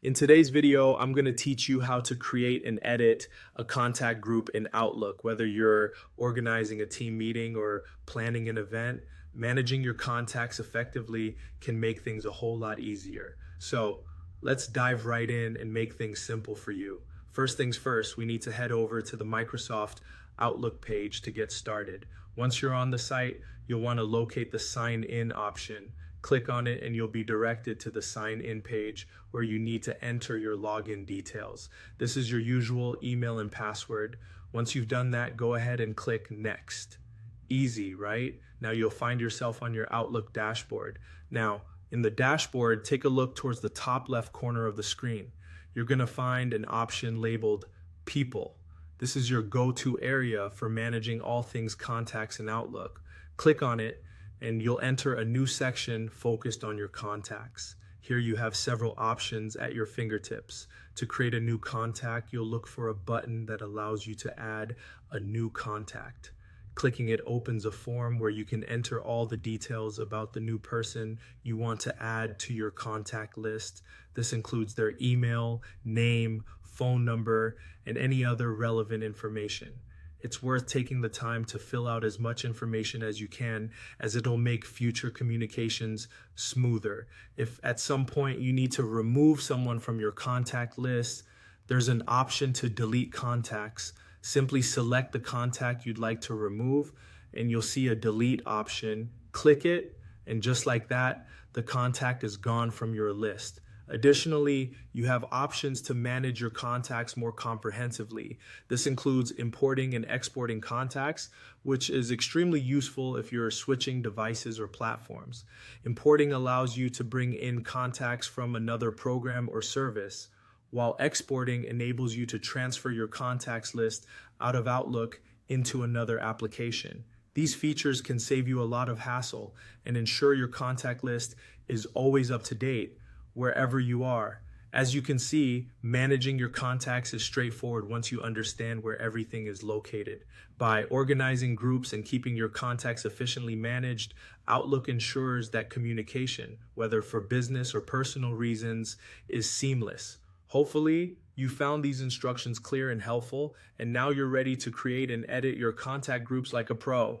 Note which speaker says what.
Speaker 1: In today's video, I'm going to teach you how to create and edit a contact group in Outlook. Whether you're organizing a team meeting or planning an event, managing your contacts effectively can make things a whole lot easier. So let's dive right in and make things simple for you. First things first, we need to head over to the Microsoft Outlook page to get started. Once you're on the site, you'll want to locate the sign in option. Click on it and you'll be directed to the sign in page where you need to enter your login details. This is your usual email and password. Once you've done that, go ahead and click next. Easy, right? Now you'll find yourself on your Outlook dashboard. Now, in the dashboard, take a look towards the top left corner of the screen. You're going to find an option labeled People. This is your go-to area for managing all things contacts in Outlook. Click on it and you'll enter a new section focused on your contacts. Here you have several options at your fingertips. To create a new contact, you'll look for a button that allows you to add a new contact. Clicking it opens a form where you can enter all the details about the new person you want to add to your contact list. This includes their email, name, phone number, and any other relevant information. It's worth taking the time to fill out as much information as you can, as it'll make future communications smoother. If at some point you need to remove someone from your contact list, there's an option to delete contacts. Simply select the contact you'd like to remove and you'll see a delete option. Click it, and just like that, the contact is gone from your list. Additionally, you have options to manage your contacts more comprehensively. This includes importing and exporting contacts, which is extremely useful if you're switching devices or platforms. Importing allows you to bring in contacts from another program or service, while exporting enables you to transfer your contacts list out of Outlook into another application. These features can save you a lot of hassle and ensure your contact list is always up to date wherever you are. As you can see, managing your contacts is straightforward once you understand where everything is located. By organizing groups and keeping your contacts efficiently managed, Outlook ensures that communication, whether for business or personal reasons, is seamless. Hopefully, you found these instructions clear and helpful, and now you're ready to create and edit your contact groups like a pro.